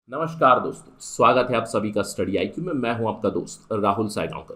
नमस्कार दोस्तों, स्वागत है आप सभी का स्टडी आईक्यू में। मैं हूं आपका दोस्त राहुल सायगांवकर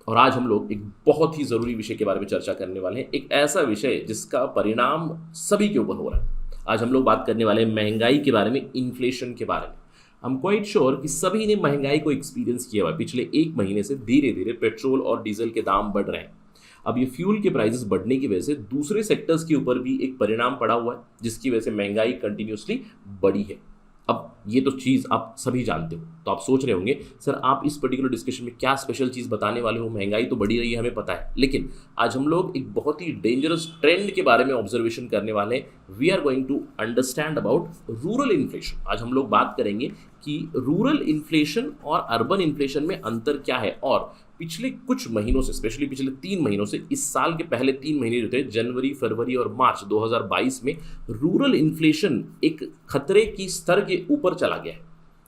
और आज हम लोग एक बहुत ही ज़रूरी विषय के बारे में चर्चा करने वाले हैं। एक ऐसा विषय जिसका परिणाम सभी के ऊपर हो रहा है। आज हम लोग बात करने वाले हैं महंगाई के बारे में, इन्फ्लेशन के बारे में। हम क्वाइट श्योर कि सभी ने महंगाई को एक्सपीरियंस किया हुआ है। पिछले एक महीने से धीरे धीरे पेट्रोल और डीजल के दाम बढ़ रहे हैं। अब ये फ्यूल के प्राइसेस बढ़ने की वजह से दूसरे सेक्टर्स के ऊपर भी एक परिणाम पड़ा हुआ है, जिसकी वजह से महंगाई कंटिन्यूसली बढ़ी है। अब ये तो चीज़ आप सभी जानते हो, तो आप सोच रहे होंगे सर आप इस पर्टिकुलर डिस्कशन में क्या स्पेशल चीज़ बताने वाले हो। महंगाई तो बढ़ी रही है, हमें पता है, लेकिन आज हम लोग एक बहुत ही डेंजरस ट्रेंड के बारे में ऑब्जर्वेशन करने वाले हैं। We are going to understand about rural inflation. आज हम लोग बात करेंगे कि रूरल इन्फ्लेशन और अर्बन इन्फ्लेशन में अंतर क्या है, और पिछले कुछ महीनों से, स्पेशली पिछले 3 महीनों से, इस साल के पहले 3 महीने जो थे, जनवरी, फरवरी और मार्च 2022 में रूरल इन्फ्लेशन एक खतरे की स्तर के ऊपर चला गया है।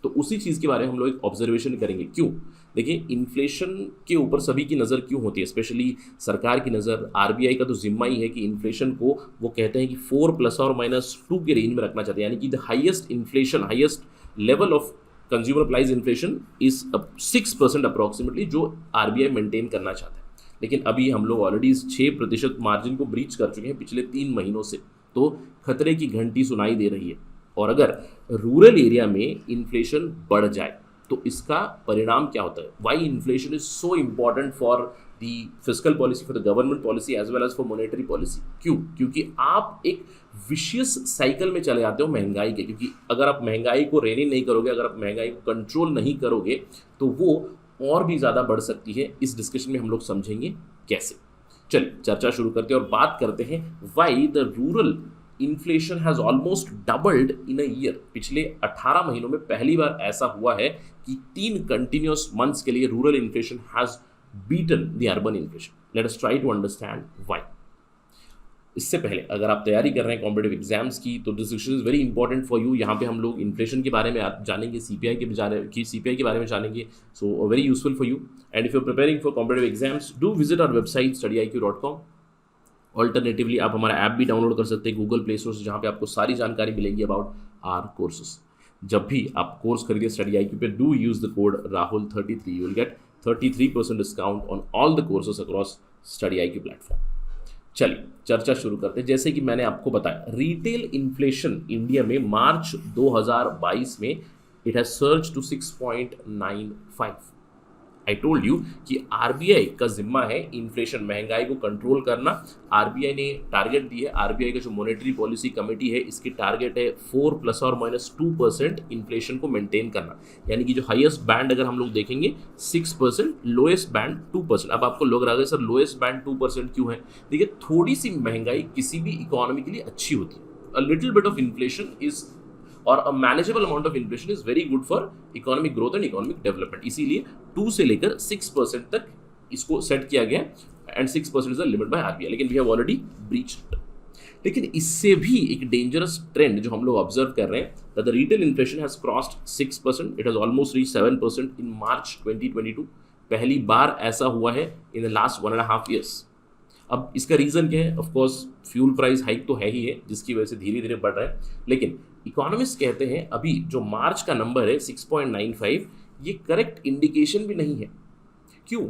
तो उसी चीज़ के बारे में हम लोग एक ऑब्जर्वेशन करेंगे। क्यों? देखिए, इन्फ्लेशन के ऊपर सभी की नज़र क्यों होती है, स्पेशली सरकार की नज़र। आरबीआई का तो जिम्मा ही है कि इन्फ्लेशन को वो कहते हैं कि 4 ± 2 के रेंज में रखना चाहते हैं, यानी कि the highest inflation, highest level of consumer price inflation is 6% approximately, जो आरबीआई मेंटेन करना चाहता है। लेकिन अभी हम लोग ऑलरेडी इस 6% मार्जिन को ब्रीच कर चुके हैं पिछले 3 महीनों से, तो खतरे की घंटी सुनाई दे रही है। और अगर रूरल एरिया में इन्फ्लेशन बढ़ जाए तो इसका परिणाम क्या होता है। Why inflation is so important for the physical policy, for the government policy as well as for monetary policy. क्यों? क्योंकि आप एक विशियस साइकिल में चले जाते हो महंगाई के। क्योंकि अगर आप महंगाई को रेनी नहीं करोगे, अगर आप महंगाई को कंट्रोल नहीं करोगे, तो वो और भी ज़्यादा बढ़ सकती है। इस डिस्कशन में हम लोग समझेंगे कैसे। चलिए चर्चा शुरू करते हैं और बात करते हैं why the rural inflation has almost doubled in a year. पिछले 18 महीनों में पहली बार ऐसा हुआ है कि 3 कंटिन्यूस मंथ्स के लिए rural inflation has beaten the urban inflation. Let us try to understand why. इससे पहले अगर आप तैयारी कर रहे हैं कॉम्पिटेटिव एग्जाम्स की, तो this section is very important for you. यहाँ पे हम लोग इन्फ्लेशन के बारे में जानेंगे, सीपीआई के बारे में जानेंगे। So very useful for you. And if you preparing for competitive exams, do visit our website studiiq.com। Alternatively आप हमारा ऐप भी डाउनलोड कर सकते हैं गूगल प्ले स्टोर से, जहाँ पे आपको सारी जानकारी मिलेगी अबाउट आर कोर्सेज। जब भी आप कोर्स खरीदिए स्टडी आईक्यू पे, डू यूज द कोड राहुल33। You will get 33% discount on all the courses across Study IQ platform. चलिए चर्चा शुरू करते हैं। जैसे कि मैंने आपको बताया, रिटेल इन्फ्लेशन इंडिया में मार्च 2022 में it has surge to 6.95। I told you कि आरबीआई का जिम्मा है इन्फ्लेशन, महंगाई को कंट्रोल करना। आरबीआई ने टारगेट दी है, आरबीआई का जो मॉनेटरी पॉलिसी कमेटी है, इसकी टारगेट है 4 ± 2% इन्फ्लेशन को मेंटेन करना। यानी कि जो हाईएस्ट बैंड अगर हम लोग देखेंगे 6%, लोएस्ट बैंड 2%। अब आपको लग रहा है सर लोएस्ट बैंड 2% क्यों है? देखिए, थोड़ी सी महंगाई किसी भी इकोनॉमी के लिए अच्छी होती है। A little bit of inflation is और a manageable amount of inflation is very good for economic growth and economic development. इसीलिए 2 से लेकर 6% तक इसको सेट किया गया and 6% is the limit by RBI. लेकिन वी हैव ऑलरेडी ब्रीच्ड। लेकिन इससे भी एक डेंजरस ट्रेंड जो हम लोग ऑब्जर्व कर रहे हैं, the retail inflation has crossed 6%। It has almost reach 7% इन मार्च 2022। पहली बार ऐसा हुआ है इन द लास्ट 1.5 ईयर्स। अब इसका रीज़न क्या है? Of course fuel price hike तो है ही है, जिसकी वजह से धीरे धीरे बढ़ रहा है। लेकिन इकोनॉमिस्ट कहते हैं अभी जो मार्च का नंबर है 6.95, ये करेक्ट इंडिकेशन भी नहीं है। क्यों?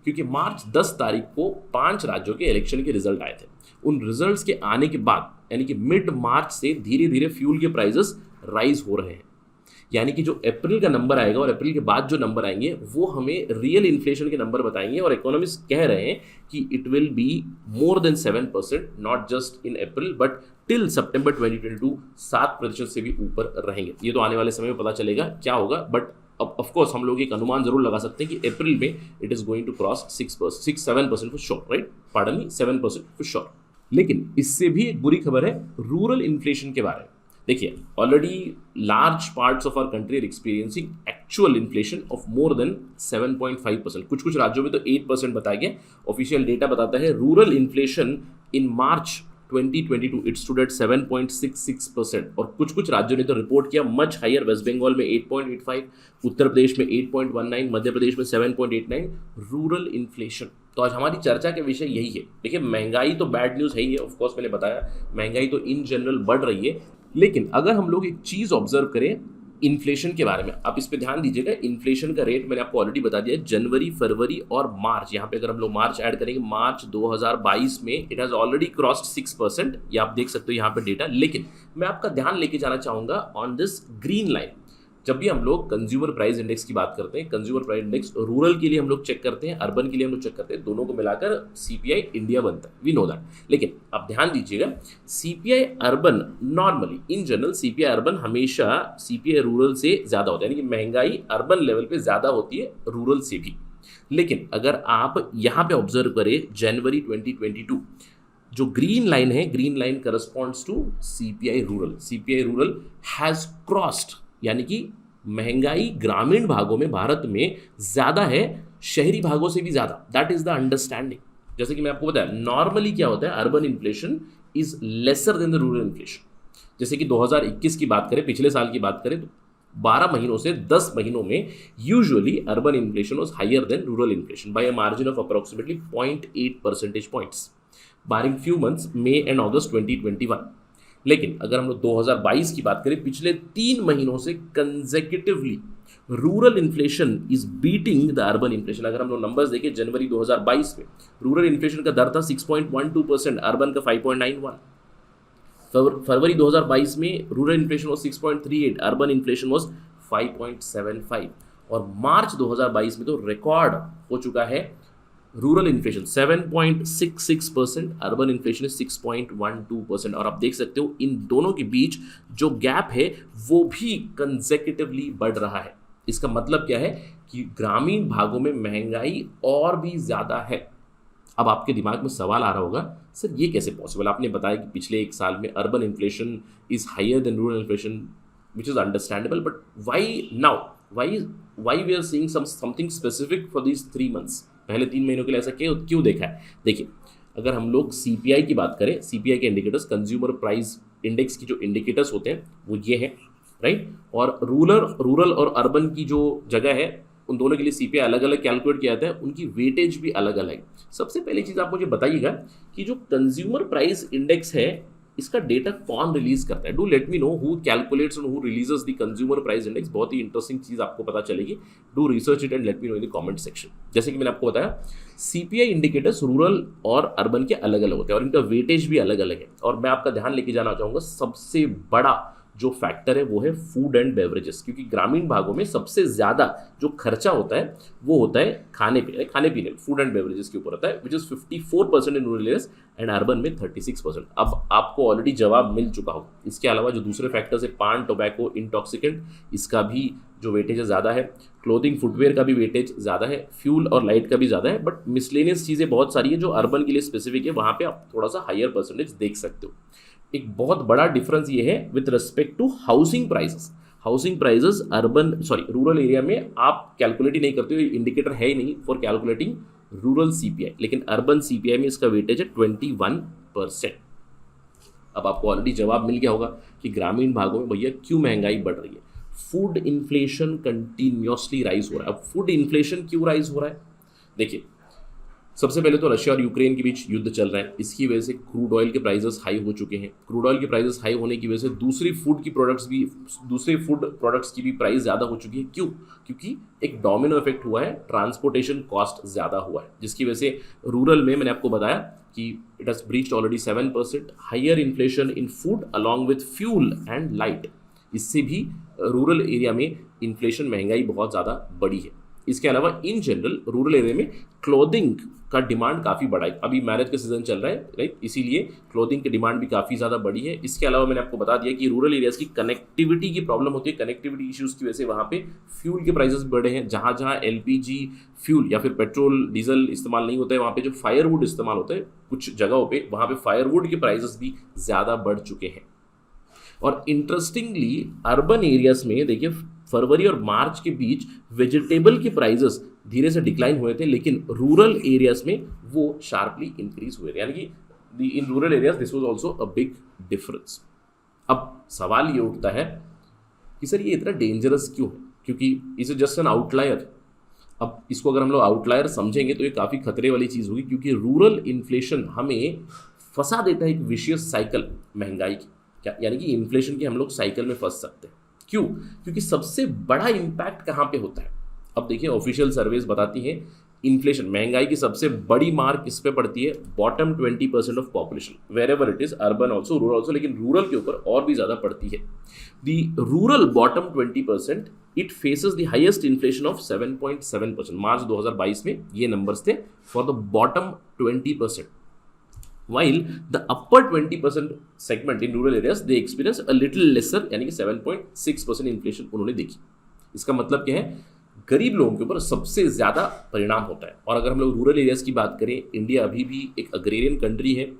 क्योंकि मार्च 10 तारीख को 5 राज्यों के इलेक्शन के रिजल्ट आए थे। उन रिजल्ट्स के आने के बाद, यानी कि मिड मार्च से धीरे धीरे फ्यूल के प्राइसेस राइज हो रहे हैं। यानी कि जो अप्रैल का नंबर आएगा और अप्रैल के बाद जो नंबर आएंगे, वो हमें रियल इन्फ्लेशन के नंबर बताएंगे। और इकोनॉमिस्ट कह रहे हैं कि it will be more than 7%, not just in April but till September 2022 7% से भी ऊपर रहेंगे। ये तो आने वाले समय में पता चलेगा क्या होगा, बट अब ऑफकोर्स हम लोग एक अनुमान जरूर लगा सकते हैं कि अप्रैल में it is going to cross 6-7% for sure, right? Pardon me, 7% for sure. लेकिन इससे भी एक बुरी खबर है रूरल इन्फ्लेशन के बारे में। देखिए, already large parts of our country are experiencing actual inflation of more than 7.5%। कुछ कुछ राज्यों में तो 8% बताया गया। ऑफिशियल डेटा बताता है rural inflation in March 2022 it stood at 7.66%। और कुछ कुछ राज्यों ने तो रिपोर्ट किया मच हायर। वेस्ट बंगाल में 8.85, उत्तर प्रदेश में 8.19, मध्य प्रदेश में 7.89 रूरल इन्फ्लेशन। तो आज हमारी चर्चा के विषय यही है। देखिए, महंगाई तो बैड न्यूज़ है ही है, ऑफकोर्स मैंने बताया महंगाई तो इन जनरल बढ़ रही है। लेकिन अगर हम लोग एक चीज़ ऑब्जर्व करें, इन्फ्लेशन के बारे में, आप इस पे ध्यान दीजिएगा। इन्फ्लेशन का रेट मैंने आपको ऑलरेडी बता दिया है, जनवरी, फरवरी और मार्च। यहाँ पे अगर हम लोग मार्च ऐड करेंगे, मार्च 2022 में इट हैज़ ऑलरेडी क्रॉस्ड 6%, ये आप देख सकते हो यहाँ पे डेटा। लेकिन मैं आपका ध्यान लेके जाना चाहूँगा ऑन दिस ग्रीन लाइन। जब भी हम लोग कंज्यूमर प्राइस इंडेक्स की बात करते हैं, कंज्यूमर प्राइस इंडेक्स रूरल के लिए हम लोग चेक करते हैं, अर्बन के लिए हम लोग चेक करते हैं, दोनों को मिलाकर सीपीआई इंडिया बनता है, वी नो दैट। लेकिन आप ध्यान दीजिएगा, CPI urban normally in general CPI urban हमेशा सीपीआई रूरल से ज़्यादा होता है, यानी कि महंगाई अर्बन लेवल पे ज़्यादा होती है रूरल से भी। लेकिन अगर आप यहाँ पे ऑब्जर्व करें जनवरी 2022, जो ग्रीन लाइन है, green line corresponds to CPI rural. CPI rural has crossed, यानी कि महंगाई ग्रामीण भागों में भारत में ज़्यादा है शहरी भागों से भी ज़्यादा। That is the understanding. जैसे कि मैं आपको बताया, नॉर्मली क्या होता है, urban inflation is lesser than the rural inflation. जैसे कि 2021 की बात करें, पिछले साल की बात करें, तो 12 महीनों से 10 महीनों में usually urban inflation was higher than rural inflation by a margin of approximately 0.8 percentage points barring few months, May and August 2021। लेकिन अगर हम लोग 2022 की बात करें, पिछले 3 महीनों से consecutively rural inflation is beating the urban inflation. अगर हम लोग नंबर्स देखें, जनवरी 2022 में रूरल इन्फ्लेशन का दर था 6.12%, अर्बन का 5.91। फरवरी 2022 में rural inflation was 6.38, urban inflation was 5.75। और मार्च 2022 में तो रिकॉर्ड हो चुका है रूरल इन्फ्लेशन 7.66%, अर्बन इन्फ्लेशन 6.12%। और आप देख सकते हो इन दोनों के बीच जो गैप है वो भी कंसेक्यूटिवली बढ़ रहा है। इसका मतलब क्या है कि ग्रामीण भागों में महंगाई और भी ज़्यादा है। अब आपके दिमाग में सवाल आ रहा होगा, सर ये कैसे पॉसिबल? आपने बताया कि पिछले एक साल में urban inflation is higher than rural inflation, which is understandable, but why now, why we are seeing something specific for these 3 months? पहले 3 महीनों के लिए ऐसा क्यों देखा है? देखिए, अगर हम लोग सीपीआई की बात करें, सीपीआई के इंडिकेटर्स, कंज्यूमर प्राइस इंडेक्स की जो इंडिकेटर्स होते हैं वो ये हैं, राइट। और रूरल और अर्बन की जो जगह है, उन दोनों के लिए सीपीआई अलग अलग कैलकुलेट किया जाता है, उनकी वेटेज भी अलग अलग है। सबसे पहली चीज़ आप मुझे बताइएगा कि जो कंज्यूमर प्राइस इंडेक्स है, इसका डेटा कौन रिलीज करता है? Do let me know who calculates and who releases the consumer price index. बहुत ही इंटरेस्टिंग चीज आपको पता चलेगी। Do research it and let me know in the comment section. जैसे कि मैंने आपको बताया, सीपीआई इंडिकेटर्स रूरल और अर्बन के अलग अलग होते हैं और इनका वेटेज भी अलग अलग है। और मैं आपका ध्यान लेके जाना चाहूँगा, सबसे बड़ा जो फैक्टर है वो है फूड एंड बेवरेजेस, क्योंकि ग्रामीण भागों में सबसे ज़्यादा जो खर्चा होता है वो होता है खाने पीने, फूड एंड बेवरेजेस के ऊपर होता है, which is 54% in rural areas and urban में 36%। अब आपको ऑलरेडी जवाब मिल चुका हो। इसके अलावा जो दूसरे फैक्टर्स है, पान, टोबैको, इंटॉक्सिकेंट, इसका भी जो वेटेज है ज़्यादा है, क्लोथिंग फुटवेयर का भी वेटेज ज़्यादा है, फ्यूल और लाइट का भी ज़्यादा है, बट मिसलेनियस चीज़ें बहुत सारी है जो अर्बन के लिए स्पेसिफिक है, वहाँ पे आप थोड़ा सा हायर परसेंटेज देख सकते हो। एक बहुत बड़ा डिफरेंस ये है with respect to housing prices. Housing prices rural area में आप कैलकुलेट ही नहीं करते हो, इंडिकेटर है ही नहीं फॉर कैलकुलेटिंग रूरल सीपीआई, लेकिन अर्बन सीपीआई में इसका वेटेज है 21%। अब आपको ऑलरेडी जवाब मिल गया होगा कि ग्रामीण भागों में भैया क्यों महंगाई बढ़ रही है। फूड इन्फ्लेशन कंटिन्यूसली राइज हो रहा है। अब फूड इन्फ्लेशन क्यों राइज हो रहा है? देखिए, सबसे पहले तो रशिया और यूक्रेन के बीच युद्ध चल रहा है, इसकी वजह से क्रूड ऑयल के प्राइसेस हाई हो चुके हैं। क्रूड ऑयल के प्राइसेस हाई होने की वजह से दूसरे फूड प्रोडक्ट्स की भी प्राइस ज़्यादा हो चुकी है। क्यों? क्योंकि एक डोमिनो इफेक्ट हुआ है, ट्रांसपोर्टेशन कॉस्ट ज़्यादा हुआ है, जिसकी वजह से रूरल में मैंने आपको बताया कि it has breached already 7%, higher inflation in food along with fuel and light, इससे भी रूरल एरिया में इन्फ्लेशन, महंगाई बहुत ज़्यादा बढ़ी है। इसके अलावा इन जनरल रूरल एरिया में क्लोथिंग का डिमांड काफ़ी बढ़ा है। अभी मैरिज का सीजन चल रहा है, राइट, इसीलिए क्लोथिंग की डिमांड भी काफ़ी ज़्यादा बढ़ी है। इसके अलावा मैंने आपको बता दिया कि रूरल एरियाज़ की कनेक्टिविटी की प्रॉब्लम होती है। कनेक्टिविटी इश्यूज़ की वजह से वहाँ पे फ्यूल के प्राइसेस बढ़े हैं। जहाँ जहाँ एलपीजी फ्यूल या फिर पेट्रोल डीजल इस्तेमाल नहीं होता है, वहाँ पे जो फायरवुड इस्तेमाल होता है कुछ जगहों पे, वहाँ पे फायरवुड के प्राइसेस भी ज़्यादा बढ़ चुके हैं। और इंटरेस्टिंगली अर्बन एरियाज में देखिए, फरवरी और मार्च के बीच वेजिटेबल के प्राइसेस धीरे से डिक्लाइन हुए थे, लेकिन रूरल एरियाज में वो शार्पली इंक्रीज हुए थे, यानी कि in rural areas this was also a big difference. अब सवाल ये उठता है कि सर ये इतना डेंजरस क्यों है? क्योंकि इज जस्ट एन आउटलायर। अब इसको अगर हम लोग आउटलायर समझेंगे तो ये काफ़ी खतरे वाली चीज़ होगी, क्योंकि रूरल इन्फ्लेशन हमें फंसा देता है एक विशियस साइकिल महंगाई की, क्या यानी कि इन्फ्लेशन की हम लोग साइकिल में फंस सकते हैं। क्यों? क्योंकि सबसे बड़ा इम्पैक्ट कहाँ पे होता है? अब देखिए ऑफिशियल सर्वेज बताती हैं इन्फ्लेशन, महंगाई की सबसे बड़ी मार किस पे पड़ती है? Bottom 20% of population, wherever it is, urban also, rural also, लेकिन रूरल के ऊपर और भी ज्यादा पड़ती है। The rural bottom 20% it faces the highest inflation of 7.7%। March 2022 में ये नंबर्स थे for the bottom 20%, while the upper 20% segment in rural areas they experience a little lesser, यानी कि 7.6% इन्फ्लेशन उन्होंने देखी। इसका मतलब क्या है? गरीब लोगों के ऊपर सबसे ज़्यादा परिणाम होता है। और अगर हम लोग रूरल एरियाज़ की बात करें, इंडिया अभी भी एक अग्रेरियन कंट्री है,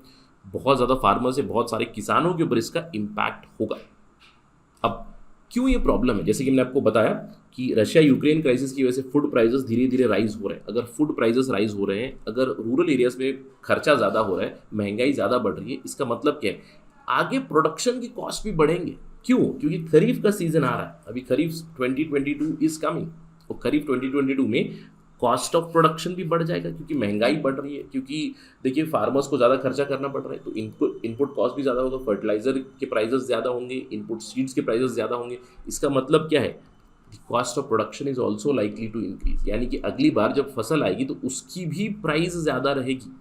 बहुत ज़्यादा फार्मर्स है, बहुत सारे किसानों के ऊपर इसका इम्पैक्ट होगा। अब क्यों ये प्रॉब्लम है? जैसे कि मैंने आपको बताया कि रशिया यूक्रेन क्राइसिस की वजह से फूड प्राइसेस धीरे धीरे राइज हो रहे हैं। अगर फूड प्राइसेस राइज हो रहे हैं, अगर रूरल एरियाज में खर्चा ज़्यादा हो रहा है, महंगाई ज़्यादा बढ़ रही है, इसका मतलब क्या है? आगे प्रोडक्शन की कॉस्ट भी बढ़ेंगे। क्यों? क्योंकि खरीफ का सीजन आ रहा है, अभी खरीफ 2022 इज कमिंग, और खरीफ 2022 में कॉस्ट ऑफ प्रोडक्शन भी बढ़ जाएगा क्योंकि महंगाई बढ़ रही है, क्योंकि देखिए फार्मर्स को ज़्यादा खर्चा करना पड़ रहा है, तो इनपुट कॉस्ट भी ज़्यादा होगा, फर्टिलाइजर के प्राइसेस ज़्यादा होंगे, इनपुट सीड्स के प्राइसेस ज़्यादा होंगे। इसका मतलब क्या है? The cost of production is also likely to increase, यानी कि अगली बार जब फसल आएगी तो उसकी भी प्राइस ज़्यादा रहेगी।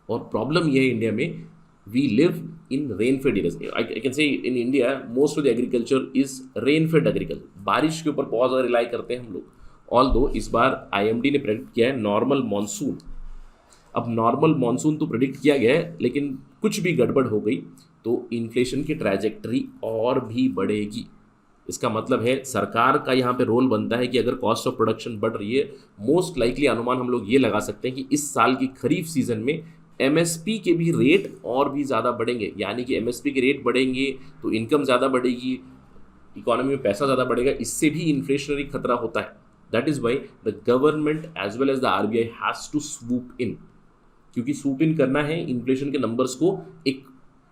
और प्रॉब्लम यह है इंडिया में, we live in rain fed areas. I can say in India most of the agriculture is rain fed agriculture, बारिश के ऊपर बहुत ज़्यादा रिलाई करते हैं हम लोग। ऑल दो इस बार IMD ने प्रेडिक्ट किया है नॉर्मल मानसून। अब नॉर्मल मानसून तो प्रेडिक्ट किया गया है, लेकिन कुछ भी गड़बड़ हो गई तो इन्फ्लेशन की ट्रैजेक्टरी और भी बढ़ेगी। इसका मतलब है सरकार का यहाँ पे रोल बनता है कि अगर कॉस्ट ऑफ प्रोडक्शन बढ़ रही है, मोस्ट लाइकली अनुमान हम लोग ये लगा सकते हैं कि इस साल की खरीफ सीजन में MSP के भी रेट और भी ज़्यादा बढ़ेंगे। यानी कि MSP के रेट बढ़ेंगे तो इनकम ज़्यादा बढ़ेगी, इकोनॉमी में पैसा ज़्यादा बढ़ेगा, इससे भी इन्फ्लेशनरी खतरा होता है। That is why the government as well as the RBI has to swoop in, क्योंकि swoop in करना है इन्फ्लेशन के नंबर्स को एक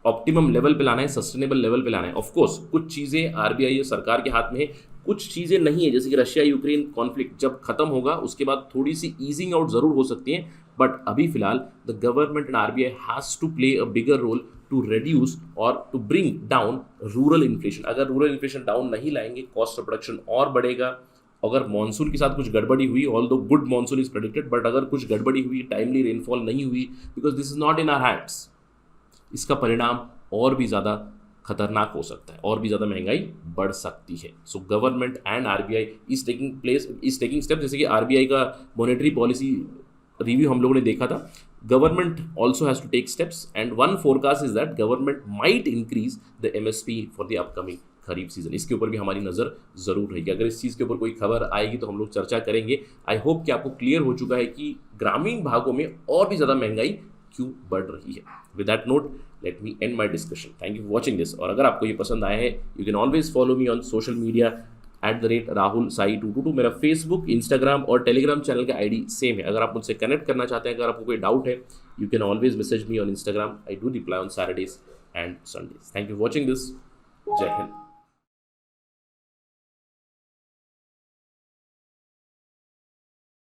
ऑप्टिमम लेवल पे लाना है, सस्टेनेबल लेवल पे लाना है। ऑफ कोर्स कुछ चीज़ें RBI या सरकार के हाथ में है, कुछ चीज़ें नहीं है, जैसे कि रशिया यूक्रेन कॉन्फ्लिक्ट जब खत्म होगा उसके बाद थोड़ी सी ईजिंग आउट ज़रूर हो सकती है, बट अभी फिलहाल the government and RBI has to play a bigger role to reduce और to bring down rural inflation. अगर रूरल इन्फ्लेशन डाउन नहीं लाएंगे, कॉस्ट ऑफ प्रोडक्शन और बढ़ेगा। अगर मानसून के साथ कुछ गड़बड़ी हुई, although good monsoon is predicted, but अगर कुछ गड़बड़ी हुई, टाइमली रेनफॉल नहीं हुई, because this is not in our hands, इसका परिणाम और भी ज़्यादा खतरनाक हो सकता है, और भी ज़्यादा महंगाई बढ़ सकती है। So government and RBI is taking step. जैसे कि RBI का मॉनेटरी पॉलिसी रिव्यू हम लोगों ने देखा था, government also has to take steps and one forecast is that government might increase the MSP for the upcoming kharif season. इसके ऊपर भी हमारी नज़र ज़रूर रहेगी। अगर इस चीज़ के ऊपर कोई खबर आएगी तो हम लोग चर्चा करेंगे। आई होप कि आपको क्लियर हो चुका है कि ग्रामीण भागों में और भी ज़्यादा महंगाई क्यों बढ़ रही है। With that note let me and my discussion. Thank you for watching this. और अगर आपको ये पसंद आया है, you can always follow me on social media @Rahul Sai 222। मेरा फेसबुक, इंस्टाग्राम और टेलीग्राम चैनल का ID सेम है। अगर आप मुझसे कनेक्ट करना चाहते हैं, अगर आपको कोई डाउट है, you can always message me on Instagram. I do reply on Saturdays and Sundays। Thank you for watching this. जय हिंद।